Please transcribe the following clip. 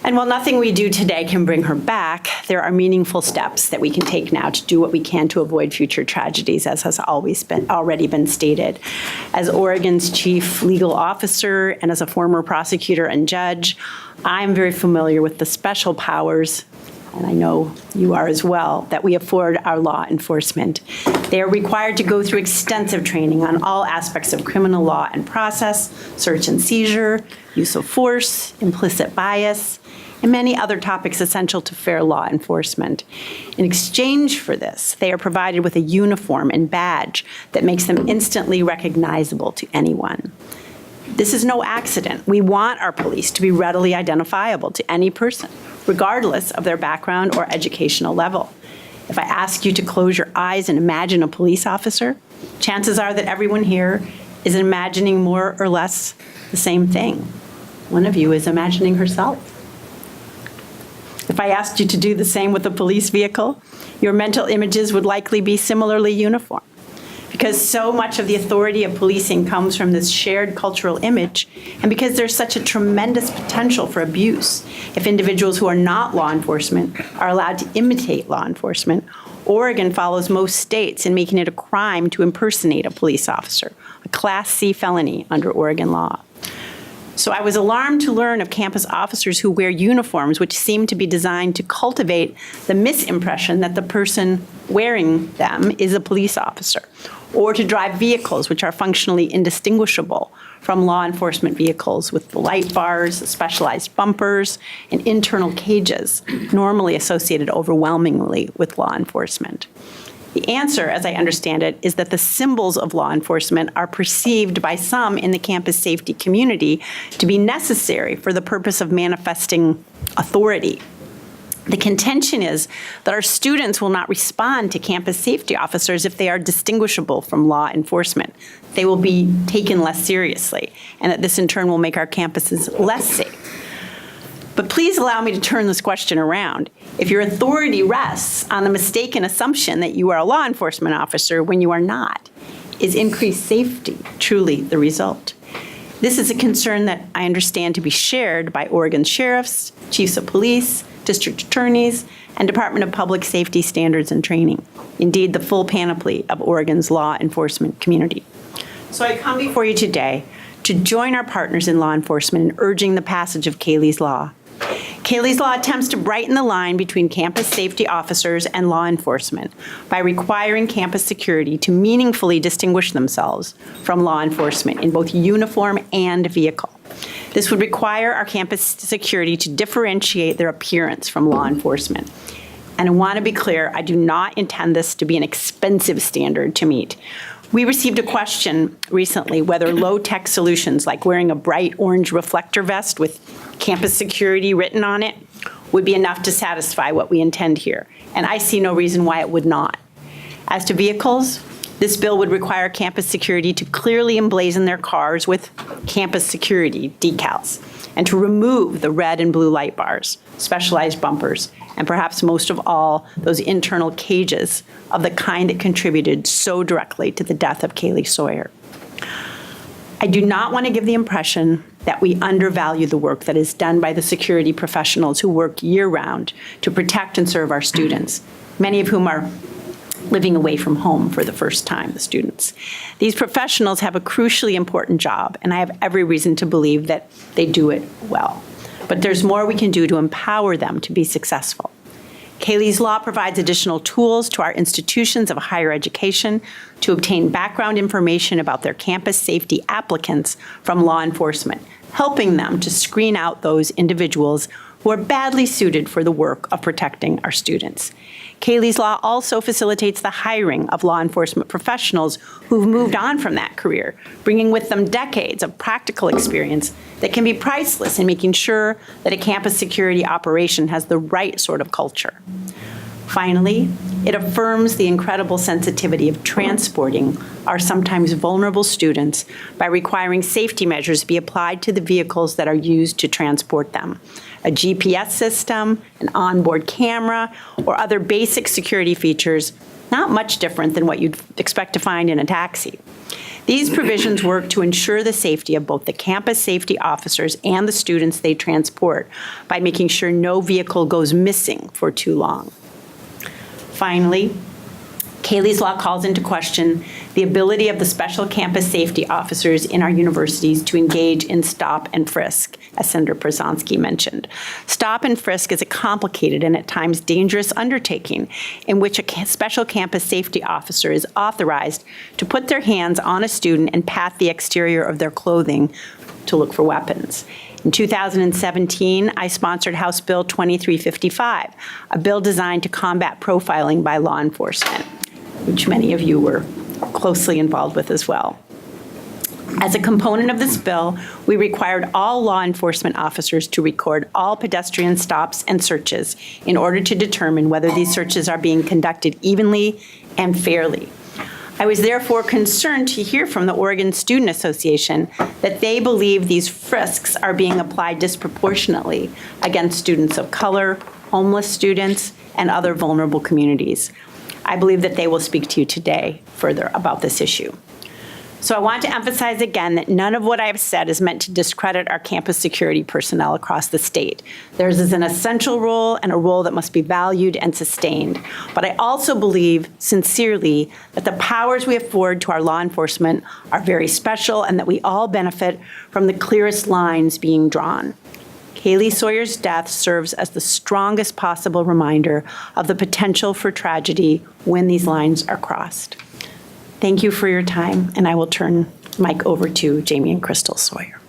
And while nothing we do today can bring her back, there are meaningful steps that we can take now to do what we can to avoid future tragedies, as has already been stated. As Oregon's chief legal officer and as a former prosecutor and judge, I'm very familiar with the special powers, and I know you are as well, that we afford our law enforcement. They are required to go through extensive training on all aspects of criminal law and process, search and seizure, use of force, implicit bias, and many other topics essential to fair law enforcement. In exchange for this, they are provided with a uniform and badge that makes them instantly recognizable to anyone. This is no accident. We want our police to be readily identifiable to any person, regardless of their background or educational level. If I ask you to close your eyes and imagine a police officer, chances are that everyone here is imagining more or less the same thing. One of you is imagining herself. If I asked you to do the same with a police vehicle, your mental images would likely be similarly uniform. Because so much of the authority of policing comes from this shared cultural image, and because there's such a tremendous potential for abuse if individuals who are not law enforcement are allowed to imitate law enforcement, Oregon follows most states in making it a crime to impersonate a police officer, a Class C felony under Oregon law. So I was alarmed to learn of campus officers who wear uniforms which seem to be designed to cultivate the misimpression that the person wearing them is a police officer, or to drive vehicles which are functionally indistinguishable from law enforcement vehicles with the light bars, specialized bumpers, and internal cages normally associated overwhelmingly with law enforcement. The answer, as I understand it, is that the symbols of law enforcement are perceived by some in the campus safety community to be necessary for the purpose of manifesting authority. The contention is that our students will not respond to campus safety officers if they are distinguishable from law enforcement. They will be taken less seriously, and that this in turn will make our campuses less safe. But please allow me to turn this question around. If your authority rests on the mistaken assumption that you are a law enforcement officer when you are not, is increased safety truly the result? This is a concern that I understand to be shared by Oregon sheriffs, chiefs of police, district attorneys, and Department of Public Safety Standards and Training. Indeed, the full panoply of Oregon's law enforcement community. So I come before you today to join our partners in law enforcement in urging the passage of Kaylee's Law. Kaylee's Law attempts to brighten the line between campus safety officers and law enforcement by requiring campus security to meaningfully distinguish themselves from law enforcement in both uniform and vehicle. This would require our campus security to differentiate their appearance from law enforcement. And I want to be clear, I do not intend this to be an expensive standard to meet. We received a question recently whether low-tech solutions like wearing a bright orange reflector vest with campus security written on it would be enough to satisfy what we intend here, and I see no reason why it would not. As to vehicles, this bill would require campus security to clearly emblazon their cars with campus security decals and to remove the red and blue light bars, specialized bumpers, and perhaps most of all, those internal cages of the kind that contributed so directly to the death of Kaylee Sawyer. I do not want to give the impression that we undervalue the work that is done by the security professionals who work year-round to protect and serve our students, many of whom are living away from home for the first time, the students. These professionals have a crucially important job, and I have every reason to believe that they do it well. But there's more we can do to empower them to be successful. Kaylee's Law provides additional tools to our institutions of higher education to obtain background information about their campus safety applicants from law enforcement, helping them to screen out those individuals who are badly suited for the work of protecting our students. Kaylee's Law also facilitates the hiring of law enforcement professionals who've moved on from that career, bringing with them decades of practical experience that can be priceless in making sure that a campus security operation has the right sort of culture. Finally, it affirms the incredible sensitivity of transporting our sometimes vulnerable students by requiring safety measures be applied to the vehicles that are used to transport them. A GPS system, an onboard camera, or other basic security features, not much different than what you'd expect to find in a taxi. These provisions work to ensure the safety of both the campus safety officers and the students they transport by making sure no vehicle goes missing for too long. Finally, Kaylee's law calls into question the ability of the special campus safety officers in our universities to engage in stop and frisk, as Senator Przanski mentioned. Stop and frisk is a complicated and at times dangerous undertaking in which a special campus safety officer is authorized to put their hands on a student and pat the exterior of their clothing to look for weapons. In 2017, I sponsored House Bill 2355, a bill designed to combat profiling by law enforcement, which many of you were closely involved with as well. As a component of this bill, we required all law enforcement officers to record all pedestrian stops and searches in order to determine whether these searches are being conducted evenly and fairly. I was therefore concerned to hear from the Oregon Student Association that they believe these frisks are being applied disproportionately against students of color, homeless students, and other vulnerable communities. I believe that they will speak to you today further about this issue. So I want to emphasize again that none of what I have said is meant to discredit our campus security personnel across the state. Theirs is an essential role and a role that must be valued and sustained. But I also believe sincerely that the powers we afford to our law enforcement are very special and that we all benefit from the clearest lines being drawn. Kaylee Sawyer's death serves as the strongest possible reminder of the potential for tragedy when these lines are crossed. Thank you for your time, and I will turn the mic over to Jamie and Crystal Sawyer.